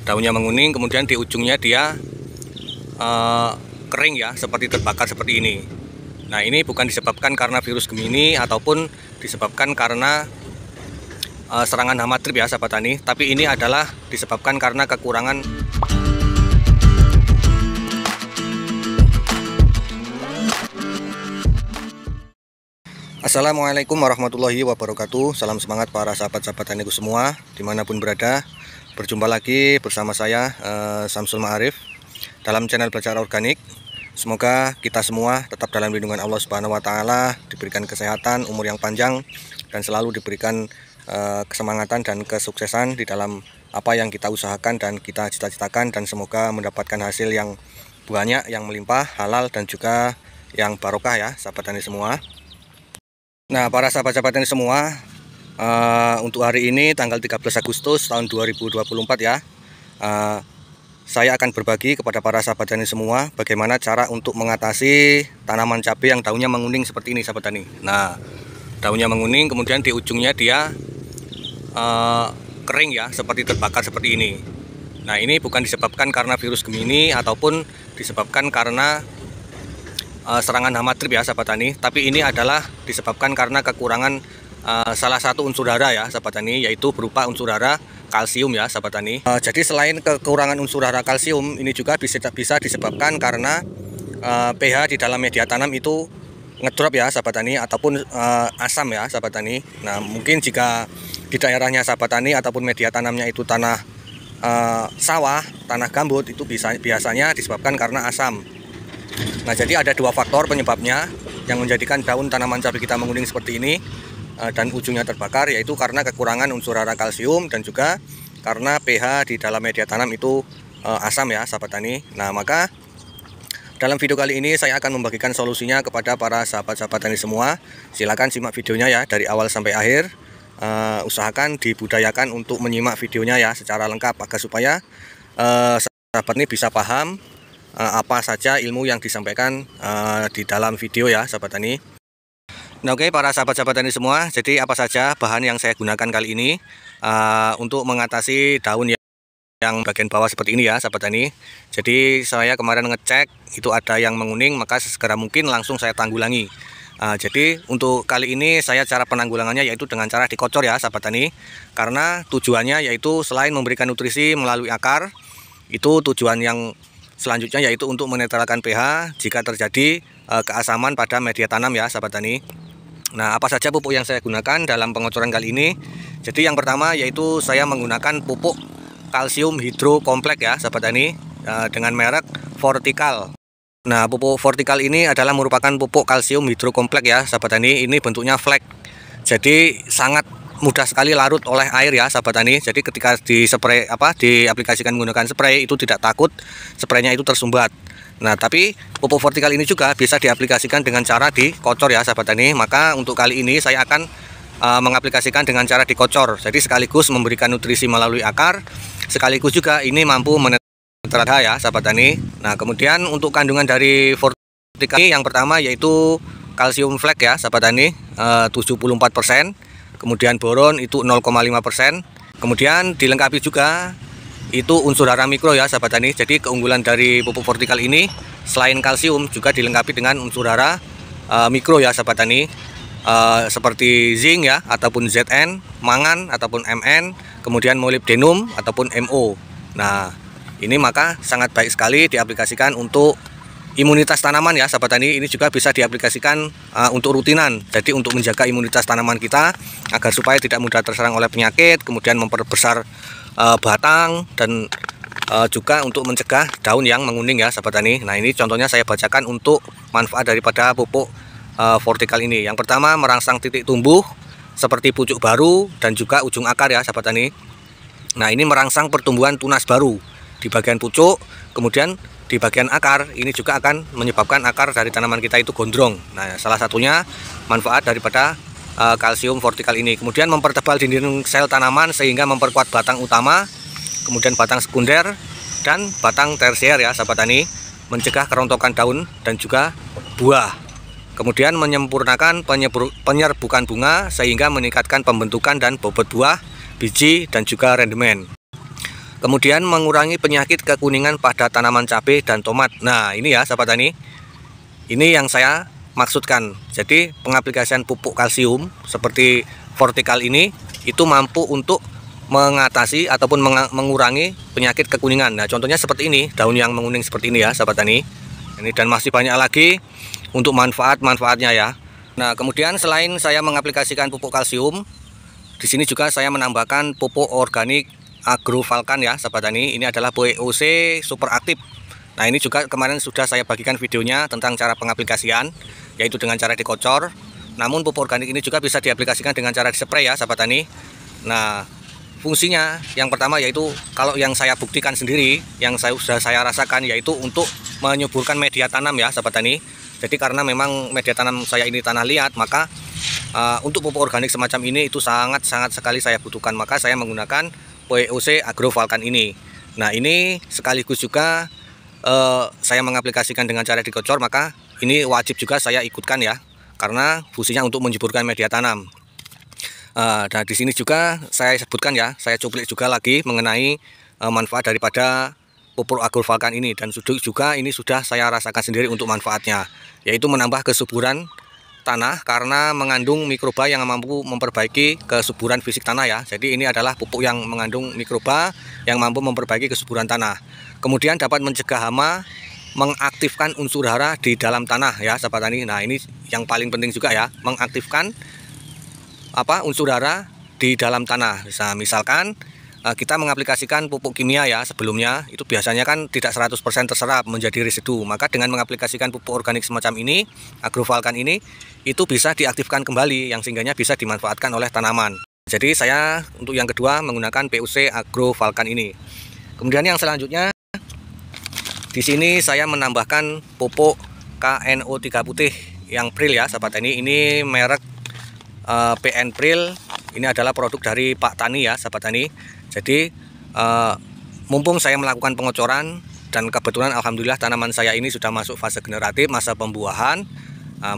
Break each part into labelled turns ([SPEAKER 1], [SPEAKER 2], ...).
[SPEAKER 1] daunnya menguning, kemudian di ujungnya dia kering ya, seperti terbakar seperti ini. Nah, ini bukan disebabkan karena virus Gemini ataupun disebabkan karena serangan hama trip ya sahabat tani, tapi ini adalah disebabkan karena kekurangan Assalamualaikum warahmatullahi wabarakatuh. Salam semangat para sahabat-sahabat taniku semua dimanapun berada. Berjumpa lagi bersama saya Samsul Ma'arif dalam channel Belajar Organik. Semoga kita semua tetap dalam lindungan Allah Subhanahu wa Ta'ala, diberikan kesehatan, umur yang panjang, dan selalu diberikan kesemangatan dan kesuksesan di dalam apa yang kita usahakan dan kita cita-citakan, dan semoga mendapatkan hasil yang banyak, yang melimpah, halal, dan juga yang barokah ya sahabat tani semua. Nah, para sahabat-sahabat ini semua, untuk hari ini tanggal 13 Agustus tahun 2024 ya, saya akan berbagi kepada para sahabat tani semua bagaimana cara untuk mengatasi tanaman cabai yang daunnya menguning seperti ini sahabat tani. Nah, daunnya menguning, kemudian di ujungnya dia kering ya, seperti terbakar seperti ini. Nah, ini bukan disebabkan karena virus Gemini ataupun disebabkan karena serangan hama trip ya sahabat tani, tapi ini adalah disebabkan karena kekurangan salah satu unsur hara ya sahabat tani, yaitu berupa unsur hara kalsium ya sahabat tani. Jadi selain kekurangan unsur hara kalsium, ini juga bisa disebabkan karena pH di dalam media tanam itu ngedrop ya sahabat tani, ataupun asam ya sahabat tani. Nah, mungkin jika di daerahnya sahabat tani ataupun media tanamnya itu tanah sawah, tanah gambut, itu biasanya disebabkan karena asam. Nah, jadi ada dua faktor penyebabnya yang menjadikan daun tanaman cabai kita menguning seperti ini dan ujungnya terbakar, yaitu karena kekurangan unsur hara kalsium dan juga karena pH di dalam media tanam itu asam ya sahabat tani. Nah, maka dalam video kali ini saya akan membagikan solusinya kepada para sahabat-sahabat tani semua. Silakan simak videonya ya dari awal sampai akhir. Usahakan dibudayakan untuk menyimak videonya ya secara lengkap agar supaya sahabat ini bisa paham apa saja ilmu yang disampaikan di dalam video ya sahabat tani. Nah, oke para sahabat-sahabat tani semua, jadi apa saja bahan yang saya gunakan kali ini untuk mengatasi daun yang bagian bawah seperti ini ya sahabat tani. Jadi saya kemarin ngecek itu ada yang menguning, maka sesegera mungkin langsung saya tanggulangi. Jadi untuk kali ini saya cara penanggulangannya yaitu dengan cara dikocor ya sahabat tani, karena tujuannya yaitu selain memberikan nutrisi melalui akar, itu tujuan yang selanjutnya yaitu untuk menetralkan pH jika terjadi keasaman pada media tanam ya sahabat tani. Nah, apa saja pupuk yang saya gunakan dalam pengocoran kali ini? Jadi yang pertama yaitu saya menggunakan pupuk kalsium hidro kompleks ya sahabat tani, dengan merek Fortical. Nah, pupuk Fortical ini adalah merupakan pupuk kalsium hidro kompleks ya sahabat tani. Ini bentuknya flek, jadi sangat mudah sekali larut oleh air ya sahabat tani. Jadi ketika diaplikasikan menggunakan spray itu tidak takut spraynya itu tersumbat. Nah, tapi pupuk Fortical ini juga bisa diaplikasikan dengan cara dikocor ya sahabat tani. Maka untuk kali ini saya akan mengaplikasikan dengan cara dikocor. Jadi sekaligus memberikan nutrisi melalui akar, sekaligus juga ini mampu menetralkan ya sahabat tani. Nah, kemudian untuk kandungan dari Fortical ini yang pertama yaitu kalsium flek ya sahabat tani, 74%. Kemudian boron itu 0,5%. Kemudian dilengkapi juga itu unsur hara mikro ya sahabat tani. Jadi keunggulan dari pupuk Fortical ini selain kalsium juga dilengkapi dengan unsur hara mikro ya sahabat tani, seperti zinc ya ataupun Zn, mangan ataupun Mn, kemudian molybdenum ataupun Mo. Nah, ini maka sangat baik sekali diaplikasikan untuk imunitas tanaman ya sahabat tani. Ini juga bisa diaplikasikan untuk rutinan. Jadi untuk menjaga imunitas tanaman kita agar supaya tidak mudah terserang oleh penyakit, kemudian memperbesar batang, dan juga untuk mencegah daun yang menguning ya sahabat tani. Nah, ini contohnya saya bacakan untuk manfaat daripada pupuk Fortical ini. Yang pertama, merangsang titik tumbuh seperti pucuk baru dan juga ujung akar ya sahabat tani. Nah, ini merangsang pertumbuhan tunas baru di bagian pucuk, kemudian di bagian akar. Ini juga akan menyebabkan akar dari tanaman kita itu gondrong. Nah, salah satunya manfaat daripada kalsium Fortical ini. Kemudian mempertebal dinding sel tanaman sehingga memperkuat batang utama, kemudian batang sekunder dan batang tersier ya sahabat tani, mencegah kerontokan daun dan juga buah. Kemudian menyempurnakan penyerbukan bunga sehingga meningkatkan pembentukan dan bobot buah, biji, dan juga rendemen. kemudian mengurangi penyakit kekuningan pada tanaman cabai dan tomat. Nah ini ya sahabat tani, ini yang saya maksudkan. Jadi pengaplikasian pupuk kalsium seperti vertikal ini itu mampu untuk mengatasi ataupun mengurangi penyakit kekuningan. Nah contohnya seperti ini, daun yang menguning seperti ini ya sahabat tani. Ini dan masih banyak lagi untuk manfaat-manfaatnya ya. Nah kemudian selain saya mengaplikasikan pupuk kalsium, di sini juga saya menambahkan pupuk organik Agrovulkan ya sahabat tani. Ini adalah POC super aktif. Nah ini juga kemarin sudah saya bagikan videonya tentang cara pengaplikasian, yaitu dengan cara dikocor. Namun pupuk organik ini juga bisa diaplikasikan dengan cara dispray ya sahabat tani. Nah fungsinya yang pertama yaitu kalau yang saya buktikan sendiri, yang sudah saya rasakan, yaitu untuk menyuburkan media tanam ya sahabat tani. Jadi karena memang media tanam saya ini tanah liat, maka untuk pupuk organik semacam ini itu sangat sekali saya butuhkan. Maka saya menggunakan POC Agrovulkan ini. Nah ini sekaligus juga saya mengaplikasikan dengan cara dikocor, maka ini wajib juga saya ikutkan ya, karena fungsinya untuk menyuburkan media tanam. Nah di sini juga saya sebutkan ya, saya cuplik juga lagi mengenai manfaat daripada pupuk Agrovulkan ini, dan juga ini sudah saya rasakan sendiri untuk manfaatnya, yaitu menambah kesuburan tanah karena mengandung mikroba yang mampu memperbaiki kesuburan fisik tanah ya. Jadi ini adalah pupuk yang mengandung mikroba yang mampu memperbaiki kesuburan tanah. Kemudian dapat mencegah hama, mengaktifkan unsur hara di dalam tanah ya sahabat tani. Nah ini yang paling penting juga ya, mengaktifkan unsur hara di dalam tanah. Nah, misalkan kita mengaplikasikan pupuk kimia ya sebelumnya, itu biasanya kan tidak 100% terserap menjadi residu. Maka dengan mengaplikasikan pupuk organik semacam ini, Agrovulkan ini, itu bisa diaktifkan kembali, yang sehingganya bisa dimanfaatkan oleh tanaman. Jadi saya untuk yang kedua menggunakan POC Agrovulkan ini. Kemudian yang selanjutnya, di sini saya menambahkan pupuk KNO3 putih yang Pril ya sahabat tani. Ini merek PN Pril. Ini adalah produk dari Pak Tani ya sahabat tani. Jadi mumpung saya melakukan pengocoran dan kebetulan alhamdulillah tanaman saya ini sudah masuk fase generatif, masa pembuahan,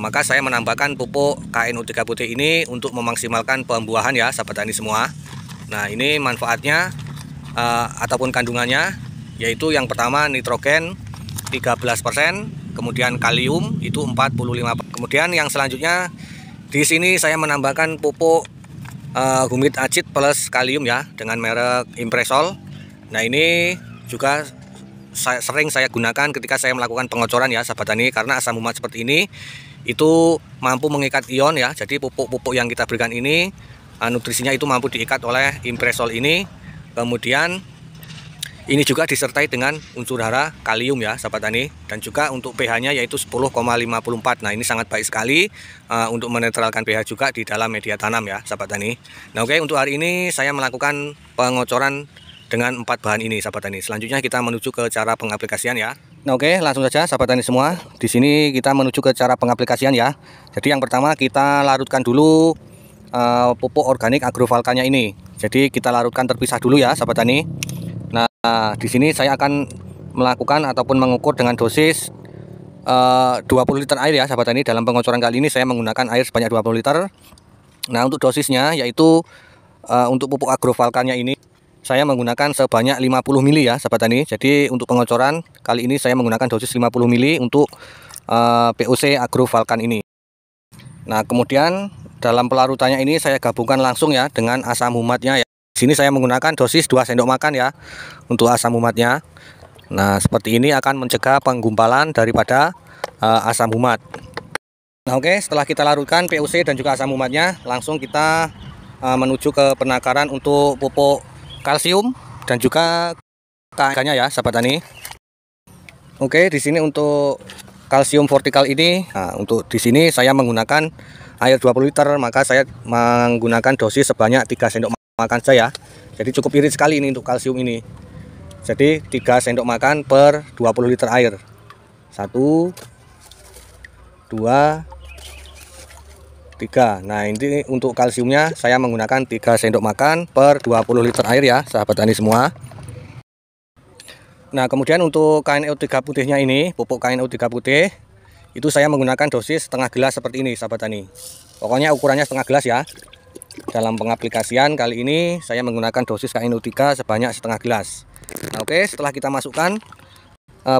[SPEAKER 1] maka saya menambahkan pupuk KNO3 putih ini untuk memaksimalkan pembuahan ya sahabat tani semua. Nah ini manfaatnya ataupun kandungannya, yaitu yang pertama nitrogen 13%, kemudian kalium itu 45%. Kemudian yang selanjutnya di sini saya menambahkan pupuk humid acid plus kalium ya dengan merek Impresol. Nah ini juga sering saya gunakan ketika saya melakukan pengocoran ya sahabat tani, karena asam humat seperti ini itu mampu mengikat ion ya. Jadi pupuk-pupuk yang kita berikan ini nutrisinya itu mampu diikat oleh Impresol ini. Kemudian ini juga disertai dengan unsur hara kalium ya sahabat tani, dan juga untuk pH-nya yaitu 10,54. Nah ini sangat baik sekali untuk menetralkan pH juga di dalam media tanam ya sahabat tani. Nah oke, untuk hari ini saya melakukan pengocoran dengan 4 bahan ini sahabat tani. Selanjutnya kita menuju ke cara pengaplikasian ya. Nah oke, langsung saja sahabat tani semua. Di sini kita menuju ke cara pengaplikasian ya. Jadi yang pertama kita larutkan dulu pupuk organik Agrovulkannya ini. Jadi kita larutkan terpisah dulu ya sahabat tani. Nah, di sini saya akan melakukan ataupun mengukur dengan dosis 20 liter air ya sahabat tani. Dalam pengocoran kali ini saya menggunakan air sebanyak 20 liter. Nah, untuk dosisnya yaitu untuk pupuk Agrovulkannya ini saya menggunakan sebanyak 50 mili ya sahabat tani. Jadi untuk pengocoran kali ini saya menggunakan dosis 50 mili untuk POC Agrovulkan ini. Nah, kemudian dalam pelarutannya ini saya gabungkan langsung ya dengan asam humatnya ya. Di sini saya menggunakan dosis 2 sendok makan ya untuk asam humatnya. Nah seperti ini akan mencegah penggumpalan daripada asam humat. Nah oke, setelah kita larutkan POC dan juga asam humatnya, langsung kita menuju ke penakaran untuk pupuk kalsium dan juga KNO-nya ya sahabat tani. Oke, di sini untuk kalsium vertikal ini, untuk di sini saya menggunakan air 20 liter, maka saya menggunakan dosis sebanyak 3 sendok makan saya. Jadi cukup irit sekali ini untuk kalsium ini. Jadi 3 sendok makan per 20 liter air. 1 2 3. Nah ini untuk kalsiumnya saya menggunakan 3 sendok makan per 20 liter air ya sahabat tani semua. Nah kemudian untuk KNO3 putihnya ini, pupuk KNO3 putih itu saya menggunakan dosis setengah gelas seperti ini sahabat tani. Pokoknya ukurannya setengah gelas ya. Dalam pengaplikasian kali ini saya menggunakan dosis KNO3 sebanyak setengah gelas. Nah, oke, setelah kita masukkan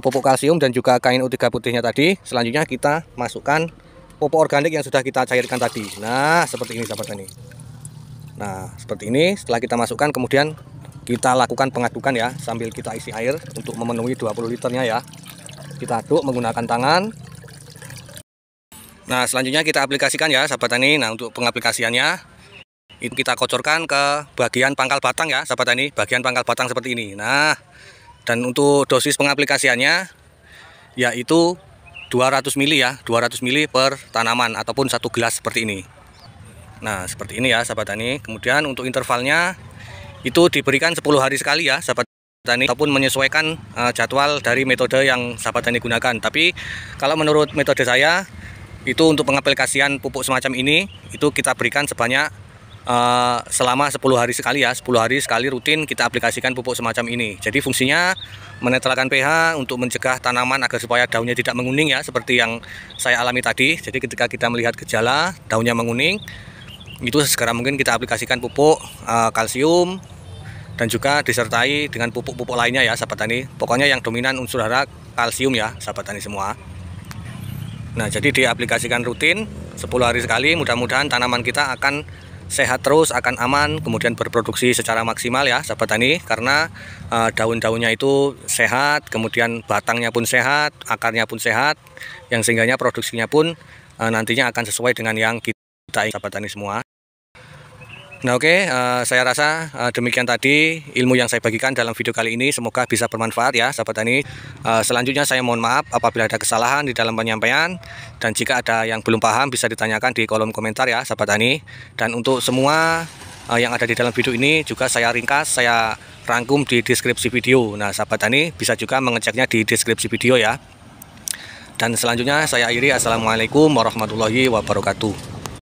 [SPEAKER 1] pupuk kalsium dan juga kain U3 putihnya tadi, selanjutnya kita masukkan pupuk organik yang sudah kita cairkan tadi. Nah, seperti ini sahabat tani. Nah, seperti ini. Setelah kita masukkan, kemudian kita lakukan pengadukan ya, sambil kita isi air untuk memenuhi 20 liternya ya. Kita aduk menggunakan tangan. Nah, selanjutnya kita aplikasikan ya sahabat tani. Nah, untuk pengaplikasiannya itu kita kocorkan ke bagian pangkal batang ya sahabat tani, bagian pangkal batang seperti ini. Nah, dan untuk dosis pengaplikasiannya yaitu 200 ml ya, 200 ml per tanaman ataupun 1 gelas seperti ini. Nah, seperti ini ya sahabat tani. Kemudian untuk intervalnya itu diberikan 10 hari sekali ya sahabat tani, ataupun menyesuaikan jadwal dari metode yang sahabat tani gunakan. Tapi kalau menurut metode saya itu untuk pengaplikasian pupuk semacam ini itu kita berikan sebanyak selama 10 hari sekali ya, 10 hari sekali rutin kita aplikasikan pupuk semacam ini. Jadi fungsinya menetralkan pH untuk mencegah tanaman agar supaya daunnya tidak menguning ya, seperti yang saya alami tadi. Jadi ketika kita melihat gejala daunnya menguning, itu segera mungkin kita aplikasikan pupuk kalsium dan juga disertai dengan pupuk-pupuk lainnya ya sahabat tani. Pokoknya yang dominan unsur hara kalsium ya sahabat tani semua. Nah, jadi diaplikasikan rutin 10 hari sekali. Mudah-mudahan tanaman kita akan sehat terus, akan aman, kemudian berproduksi secara maksimal ya sahabat tani, karena daun-daunnya itu sehat, kemudian batangnya pun sehat, akarnya pun sehat, yang sehingganya produksinya pun nantinya akan sesuai dengan yang kita ingin sahabat tani semua. Nah, oke, saya rasa demikian tadi ilmu yang saya bagikan dalam video kali ini. Semoga bisa bermanfaat ya sahabat tani. Selanjutnya saya mohon maaf apabila ada kesalahan di dalam penyampaian, dan jika ada yang belum paham bisa ditanyakan di kolom komentar ya sahabat tani. Dan untuk semua yang ada di dalam video ini juga saya ringkas, saya rangkum di deskripsi video. Nah, sahabat tani bisa juga mengeceknya di deskripsi video ya. Dan selanjutnya saya akhiri. Assalamualaikum warahmatullahi wabarakatuh.